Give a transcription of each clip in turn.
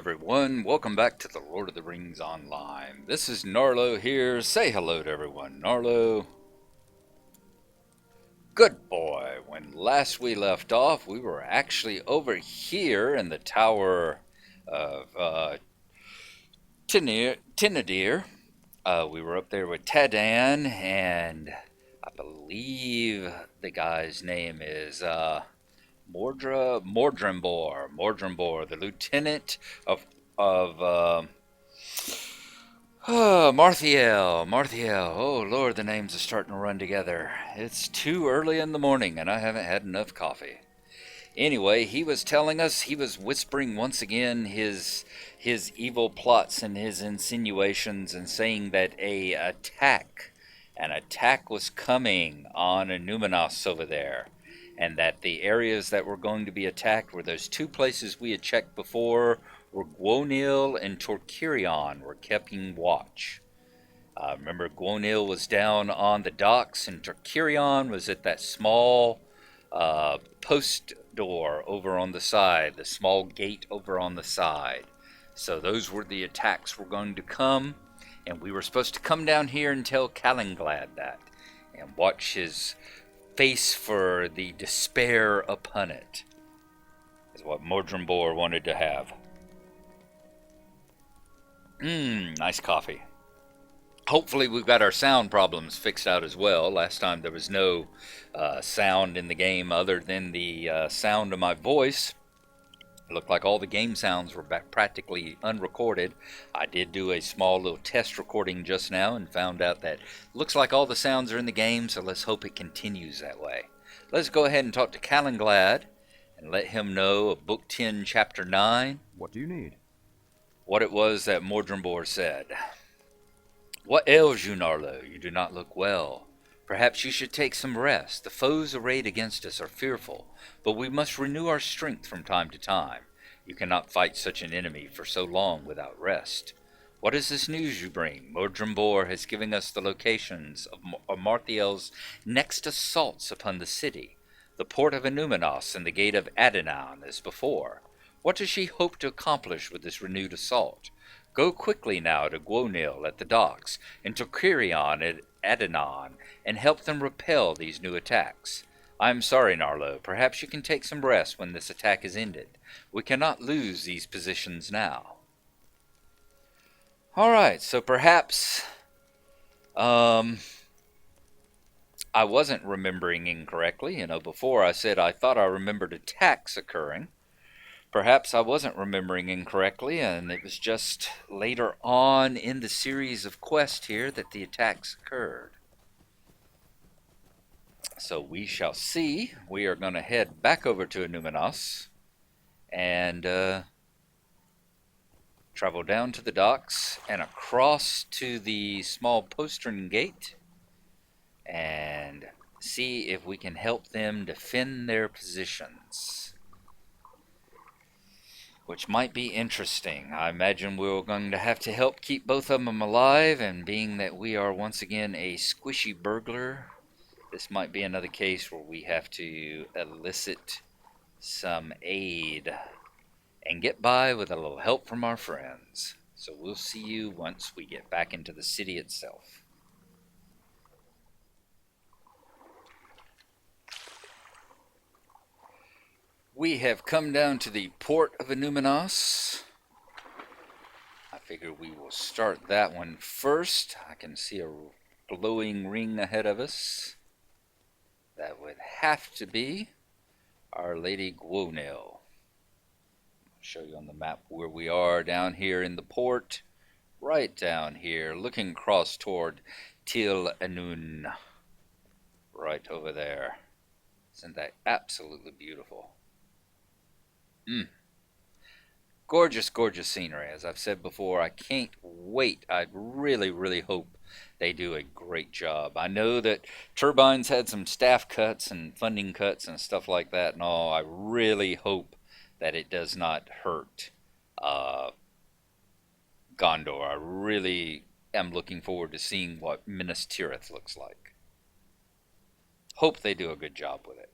everyone. Welcome back to the Lord of the Rings Online. This is Gnarlo here. Say hello to everyone. Gnarlo. Good boy. When last we left off, we were actually over here in the Tower of Tinadir. We were up there with Tadan, and I believe the guy's name is Mordrembor, the lieutenant of Marthiel. Oh Lord, the names are starting to run together. It's too early in the morning, and I haven't had enough coffee. Anyway, he was telling us, he was whispering once again his evil plots and his insinuations, and saying that an attack was coming on Numinos over there, and that the areas that were going to be attacked were those two places we had checked before, were Gwonil and Torkirion were keeping watch. Remember, Gwonil was down on the docks, and Torkirion was at that small post door over on the side, the small gate over on the side. So those were the attacks were going to come, and we were supposed to come down here and tell Calenglad that, and watch his face for the despair upon it, is what Mordrembor wanted to have. Nice coffee. Hopefully we've got our sound problems fixed out as well. Last time there was no sound in the game other than the sound of my voice. It looked like all the game sounds were practically unrecorded. I did do a small little test recording just now and found out that looks like all the sounds are in the game, so let's hope it continues that way. Let's go ahead and talk to Calenglad and let him know of Book 10, Chapter 9. What do you need? What it was that Mordrembor said. What ails you, Gnarlo? You do not look well. Perhaps you should take some rest. The foes arrayed against us are fearful, but we must renew our strength from time to time. You cannot fight such an enemy for so long without rest. What is this news you bring? Mordrembor has given us the locations of Marthiel's next assaults upon the city, the port of Numinos and the gate of Adenan as before. What does she hope to accomplish with this renewed assault? Go quickly now to Gwonil at the docks, and to Torkirion at Adenan, and help them repel these new attacks. I am sorry, Gnarlo. Perhaps you can take some rest when this attack is ended. We cannot lose these positions now. Alright, so perhaps I wasn't remembering incorrectly. Before I said I thought I remembered attacks occurring. Perhaps I wasn't remembering incorrectly, and it was just later on in the series of quests here that the attacks occurred. So we shall see. We are going to head back over to Numinos and travel down to the docks and across to the small postern gate and see if we can help them defend their positions, which might be interesting. I imagine we're going to have to help keep both of them alive, and being that we are once again a squishy burglar, this might be another case where we have to elicit some aid and get by with a little help from our friends. So we'll see you once we get back into the city itself. We have come down to the port of Numinos. I figure we will start that one first. I can see a glowing ring ahead of us. That would have to be Our Lady Gwonil. I'll show you on the map where we are down here in the port. Right down here, looking across toward Til Anun. Right over there. Isn't that absolutely beautiful? Gorgeous, gorgeous scenery. As I've said before, I can't wait. I really, really hope they do a great job. I know that Turbine's had some staff cuts and funding cuts and stuff like that and all. I really hope that it does not hurt Gondor. I really am looking forward to seeing what Minas Tirith looks like. Hope they do a good job with it.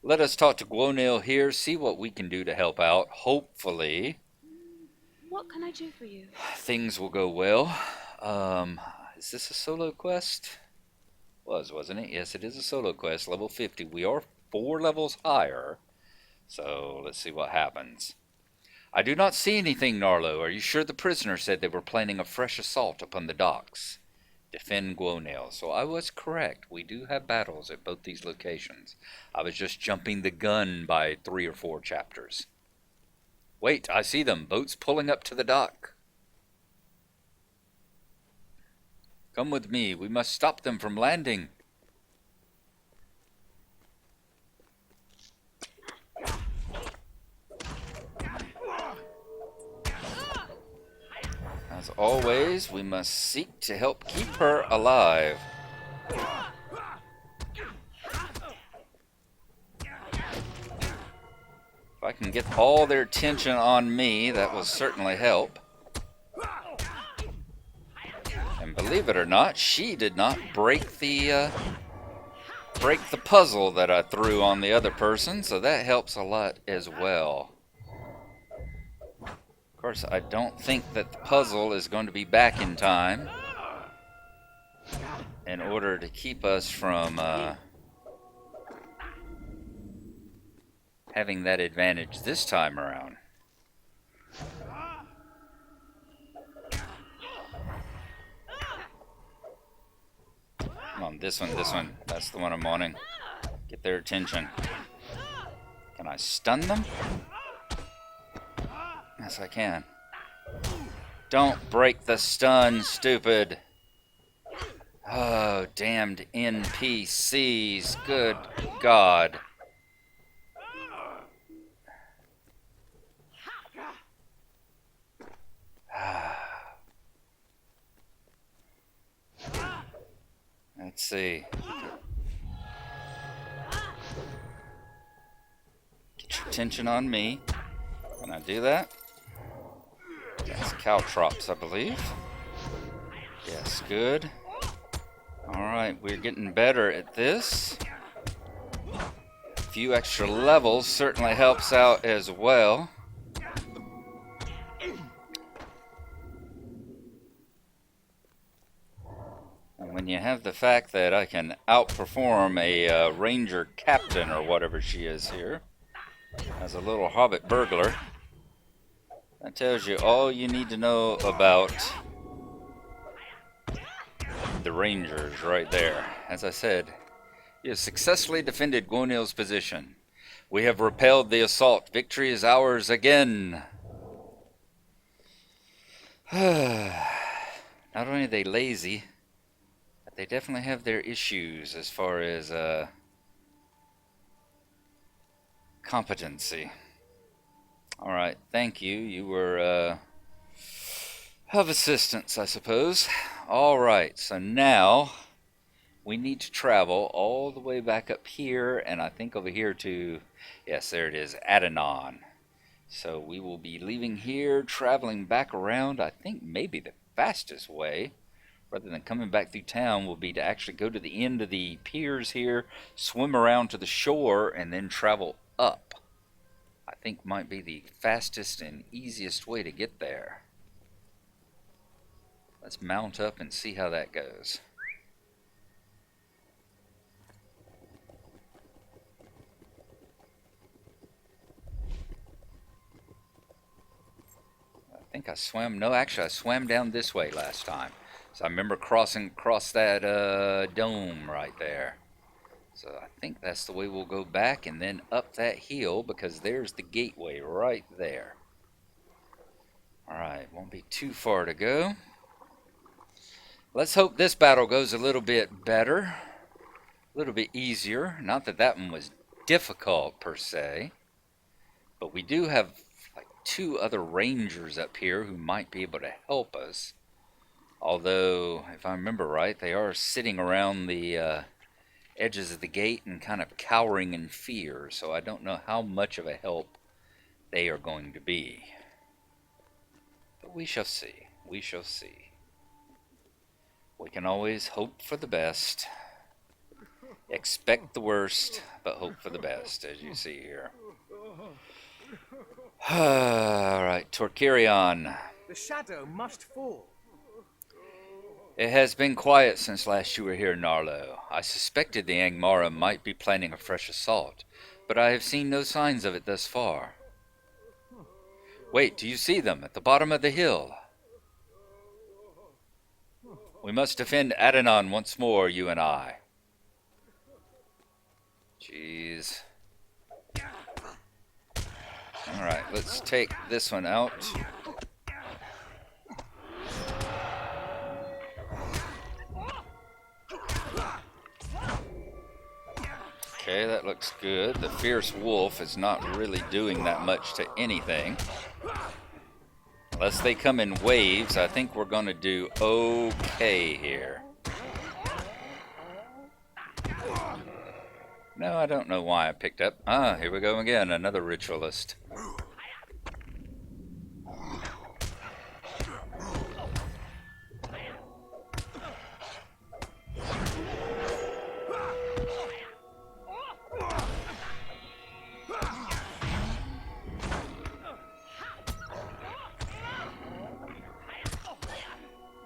Let us talk to Gwonil here, see what we can do to help out. Hopefully, What can I do for you? Things will go well. Is this a solo quest? Wasn't it? Yes, it is a solo quest, level 50. We are 4 levels higher, so let's see what happens. I do not see anything, Gnarlo. Are you sure the prisoner said they were planning a fresh assault upon the docks? Defend Guonail. So I was correct. We do have battles at both these locations. I was just jumping the gun by 3 or 4 chapters. Wait, I see them. Boats pulling up to the dock. Come with me. We must stop them from landing. As always, we must seek to help keep her alive. If I can get all their attention on me, that will certainly help. And believe it or not, she did not break the puzzle that I threw on the other person, so that helps a lot as well. Of course, I don't think that the puzzle is going to be back in time in order to keep us from having that advantage this time around. Come on, this one. That's the one I'm wanting. Get their attention. Can I stun them? Yes, I can. Don't break the stun, stupid. Oh, damned NPCs. Good God. Let's see. Get your attention on me. Can I do that? That's caltrops, I believe. Yes, good. Alright, we're getting better at this. A few extra levels certainly helps out as well. And when you have the fact that I can outperform a ranger captain or whatever she is here as a little hobbit burglar, that tells you all you need to know about the rangers right there. As I said, you have successfully defended Guonail's position. We have repelled the assault. Victory is ours again. Not only are they lazy, but they definitely have their issues as far as competency. Alright, thank you. You were of assistance, I suppose. Alright, so now we need to travel all the way back up here, and I think over here to, yes, there it is, Adanon. So we will be leaving here, traveling back around. I think maybe the fastest way, rather than coming back through town, will be to actually go to the end of the piers here, swim around to the shore, and then travel up. I think might be the fastest and easiest way to get there. Let's mount up and see how that goes. I think I swam, no, actually I swam down this way last time. So I remember crossing across that dome right there. So I think that's the way we'll go back and then up that hill, because there's the gateway right there. Alright, won't be too far to go. Let's hope this battle goes a little bit better, a little bit easier. Not that that one was difficult per se, but we do have like 2 other rangers up here who might be able to help us. Although, if I remember right, they are sitting around the edges of the gate and kind of cowering in fear, so I don't know how much of a help they are going to be. But we shall see. We shall see. We can always hope for the best, expect the worst, but hope for the best, as you see here. Alright, Torkirion. The shadow must fall. It has been quiet since last you were here, Gnarlo. I suspected the Angmara might be planning a fresh assault, but I have seen no signs of it thus far. Wait, do you see them at the bottom of the hill? We must defend Adenon once more, you and I. Jeez. Alright, let's take this one out. Okay, that looks good. The fierce wolf is not really doing that much to anything. Unless they come in waves, I think we're going to do okay here. No, I don't know why I picked up. Ah, here we go again, another ritualist.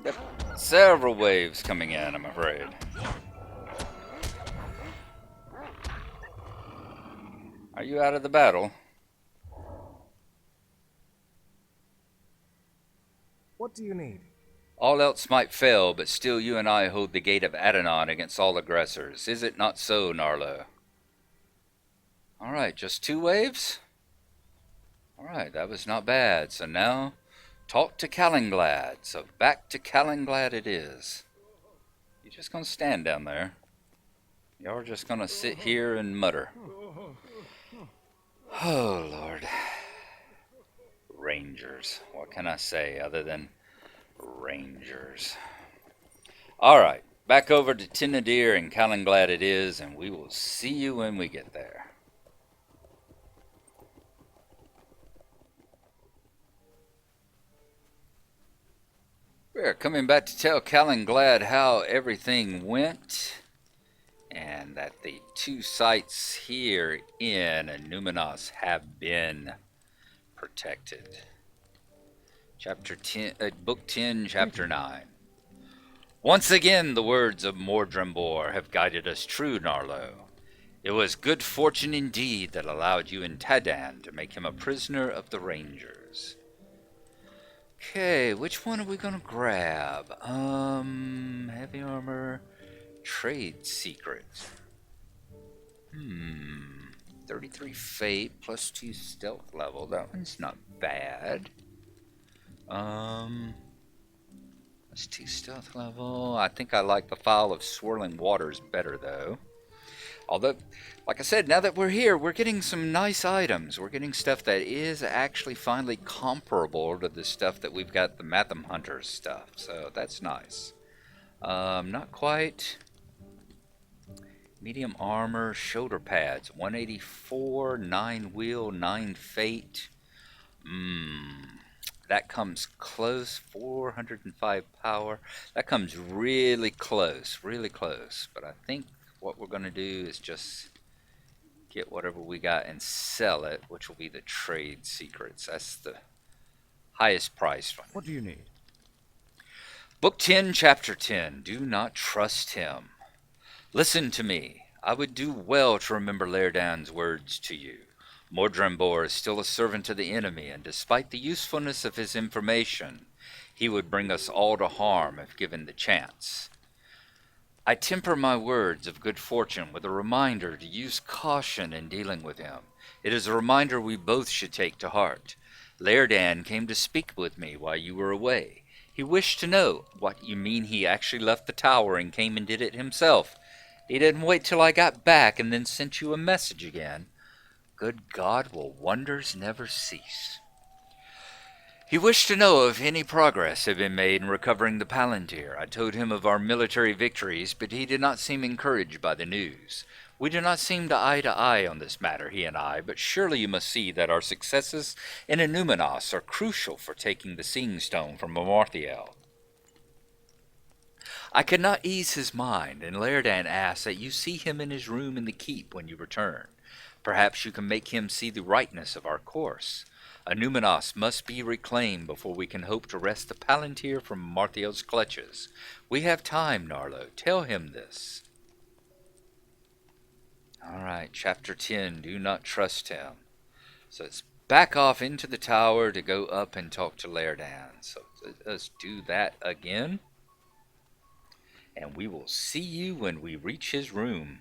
Yep, several waves coming in, I'm afraid. Are you out of the battle? What do you need? All else might fail, but still you and I hold the gate of Adenon against all aggressors. Is it not so, Gnarlo? Alright, just 2 waves? Alright, that was not bad. So now, talk to Calenglad. So back to Calenglad it is. You just gonna stand down there? Y'all are just gonna sit here and mutter. Oh, Lord. Rangers. What can I say other than Rangers? Alright, back over to Tinadir and Calenglad it is, and we will see you when we get there. We're coming back to tell Calenglad how everything went, and that the 2 sites here in Numenos have been protected. Chapter 10, Book 10, Chapter 9. Once again, the words of Mordrembor have guided us true, Gnarlo. It was good fortune indeed that allowed you and Tadan to make him a prisoner of the Rangers. Okay, which one are we gonna grab? Heavy armor, trade secret. 33 fate plus 2 stealth level. That one's not bad. Plus 2 stealth level. I think I like the File of Swirling Waters better though. Although, like I said, now that we're here, we're getting some nice items. We're getting stuff that is actually finally comparable to the stuff that we've got, the Matham Hunters stuff. So that's nice. Not quite. Medium armor, shoulder pads, 184, 9 wheel, 9 fate. That comes close, 405 power. That comes really close, really close. But I think what we're going to do is just get whatever we got and sell it, which will be the trade secrets. That's the highest priced one. What do you need? Book 10, Chapter 10. Do not trust him. Listen to me. I would do well to remember Laerdan's words to you. Mordrembor is still a servant of the enemy, and despite the usefulness of his information, he would bring us all to harm if given the chance. I temper my words of good fortune with a reminder to use caution in dealing with him. It is a reminder we both should take to heart. Laerdan came to speak with me while you were away. He wished to know what you mean he actually left the tower and came and did it himself. He didn't wait till I got back and then sent you a message again. Good God, will wonders never cease? He wished to know if any progress had been made in recovering the Palantir. I told him of our military victories, but he did not seem encouraged by the news. We do not seem to eye on this matter, he and I, but surely you must see that our successes in Numenos are crucial for taking the Seeing Stone from Amarthiel. I could not ease his mind, and Laerdan asks that you see him in his room in the keep when you return. Perhaps you can make him see the rightness of our course. A Numinos must be reclaimed before we can hope to wrest the Palantir from Marthiel's clutches. We have time, Gnarlo. Tell him this. Alright, chapter 10. Do not trust him. So it's back off into the tower to go up and talk to Laerdan. So let's do that again. And we will see you when we reach his room.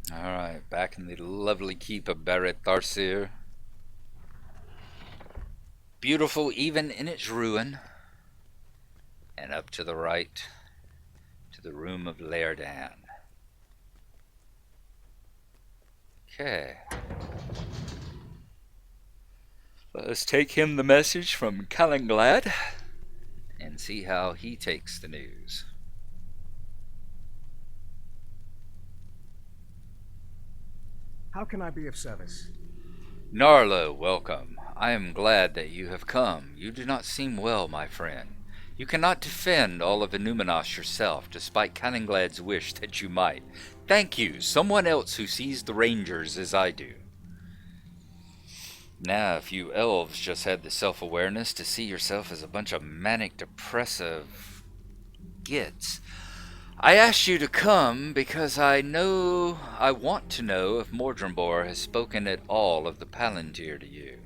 Alright, back in the lovely keep of Barret Tharsir. Beautiful even in its ruin. And up to the right, to the room of Laerdan. Okay. Let us take him the message from Calenglad and see how he takes the news. How can I be of service? Gnarlo, welcome. I am glad that you have come. You do not seem well, my friend. You cannot defend all of Numinos yourself, despite Calenglad's wish that you might. Thank you, someone else who sees the Rangers as I do. Now, if you elves just had the self-awareness to see yourself as a bunch of manic, depressive gits, I asked you to come because I want to know if Mordrembor has spoken at all of the Palantir to you.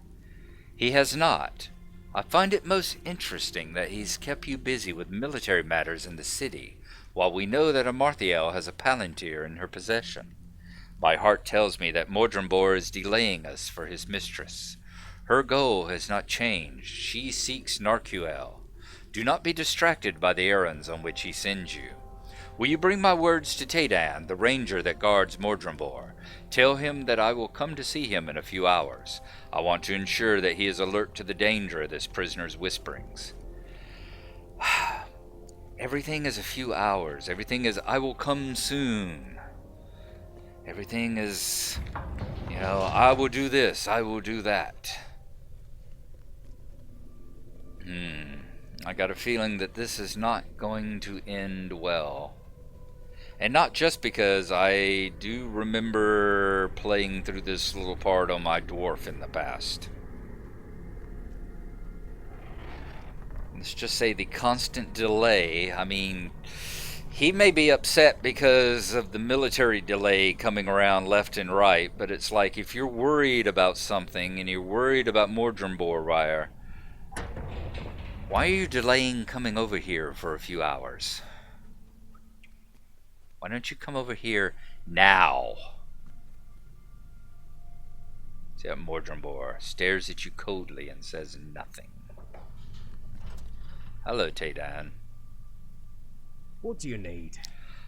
He has not. I find it most interesting that he's kept you busy with military matters in the city, while we know that Amarthiel has a Palantir in her possession. My heart tells me that Mordrembor is delaying us for his mistress. Her goal has not changed. She seeks Narcuel. Do not be distracted by the errands on which he sends you. Will you bring my words to Taydan, the ranger that guards Mordrembor? Tell him that I will come to see him in a few hours. I want to ensure that he is alert to the danger of this prisoner's whisperings. Everything is a few hours. Everything is, I will come soon. Everything is, I will do this, I will do that. I got a feeling that this is not going to end well. And not just because I do remember playing through this little part on my dwarf in the past. Let's just say the constant delay. I mean, he may be upset because of the military delay coming around left and right, but it's like if you're worried about something and you're worried about Mordrembor, why are you delaying coming over here for a few hours? Why don't you come over here now? See how Mordrembor stares at you coldly and says nothing. Hello, Taydan. What do you need?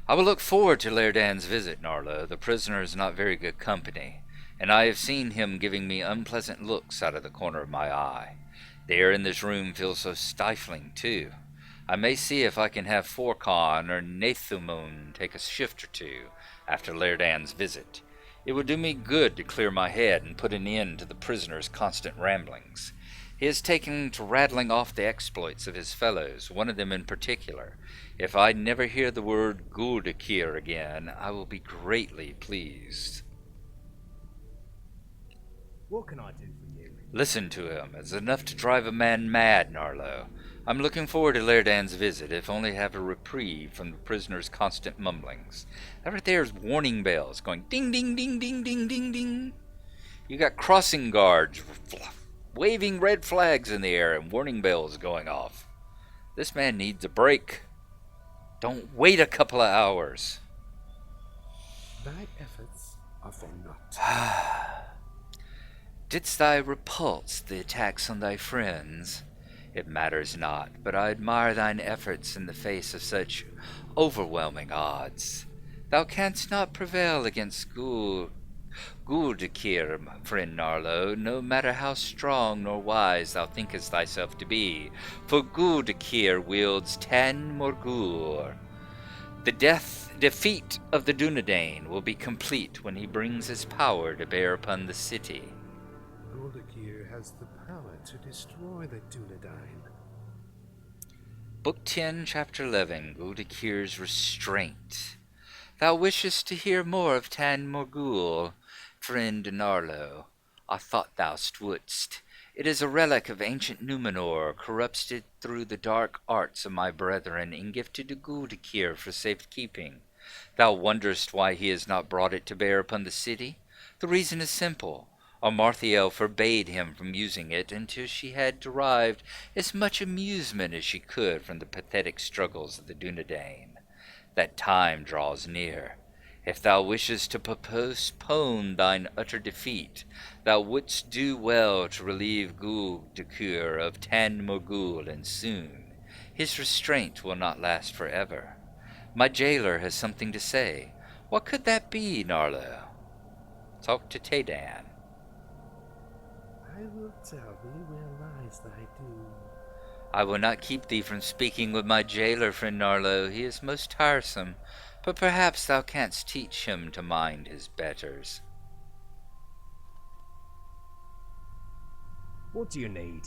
I will look forward to Laerdan's visit, Gnarlo. The prisoner is not very good company, and I have seen him giving me unpleasant looks out of the corner of my eye. The air in this room feels so stifling, too. I may see if I can have Forcon or Nathumun take a shift or two after Laerdan's visit. It would do me good to clear my head and put an end to the prisoner's constant ramblings. He has taken to rattling off the exploits of his fellows, one of them in particular. If I never hear the word Guldakir again, I will be greatly pleased. What can I do for you? Listen to him. It's enough to drive a man mad, Gnarlo. I'm looking forward to Laerdan's visit, if only to have a reprieve from the prisoner's constant mumblings. That right there is warning bells going ding, ding, ding, ding, ding, ding, ding. You got crossing guards waving red flags in the air and warning bells going off. This man needs a break. Don't wait a couple of hours. Thy efforts are for naught. Didst thou repulse the attacks on thy friends? It matters not, but I admire thine efforts in the face of such overwhelming odds. Thou canst not prevail against Guldakir, friend Gnarlo, no matter how strong nor wise thou thinkest thyself to be, for Guldakir wields Tan Morgur. The defeat of the Dunedain will be complete when he brings his power to bear upon the city. Guldakir has the power to destroy the Dunedain. Book 10, Chapter 11, Guldakir's Restraint. Thou wishest to hear more of Tan Morgul, friend Gnarlo. I thought thou wouldst. It is a relic of ancient Numenor, corrupted through the dark arts of my brethren, and gifted to Guldakir for safekeeping. Thou wonderest why he has not brought it to bear upon the city? The reason is simple. Amarthael forbade him from using it until she had derived as much amusement as she could from the pathetic struggles of the Dunedain. That time draws near. If thou wishest to postpone thine utter defeat, thou wouldst do well to relieve Guldakir of Tan Morgul, and soon. His restraint will not last forever. My jailer has something to say. What could that be, Gnarlo? Talk to Tedan. I will tell thee where lies thy doom. I will not keep thee from speaking with my jailer, friend Gnarlo. He is most tiresome, but perhaps thou canst teach him to mind his betters. What do you need?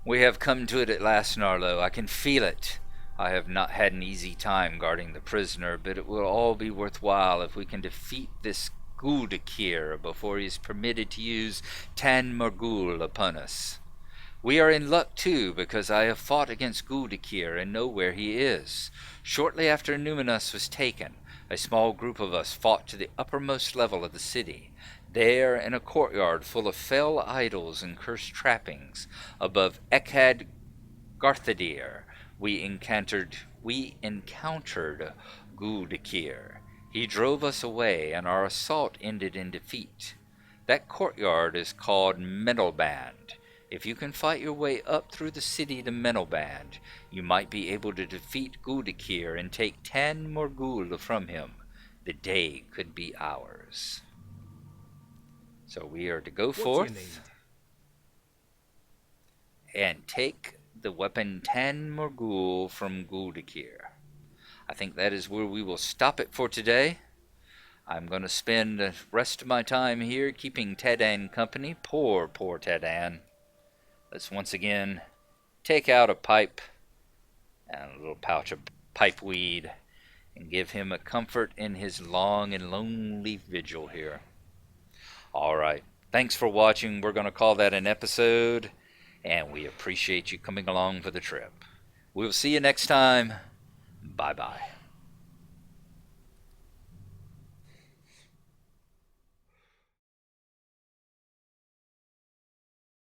We have come to it at last, Gnarlo. I can feel it. I have not had an easy time guarding the prisoner, but it will all be worthwhile if we can defeat this Guldakir before he is permitted to use Tan Morgul upon us. We are in luck, too, because I have fought against Guldakir and know where he is. Shortly after Numenus was taken, a small group of us fought to the uppermost level of the city. There, in a courtyard full of fell idols and cursed trappings, above Ekhad Garthadir, we encountered Guldakir. He drove us away, and our assault ended in defeat. That courtyard is called Menelband. If you can fight your way up through the city to Menelband, you might be able to defeat Guldakir and take Tan Morgul from him. The day could be ours. So we are to go forth and take the weapon Tan Morgul from Guldakir. I think that is where we will stop it for today. I'm going to spend the rest of my time here keeping Tedan company. Poor Tedan. Let's once again take out a pipe and a little pouch of pipe weed and give him a comfort in his long and lonely vigil here. Alright, thanks for watching. We're going to call that an episode, and we appreciate you coming along for the trip. We'll see you next time. Bye-bye.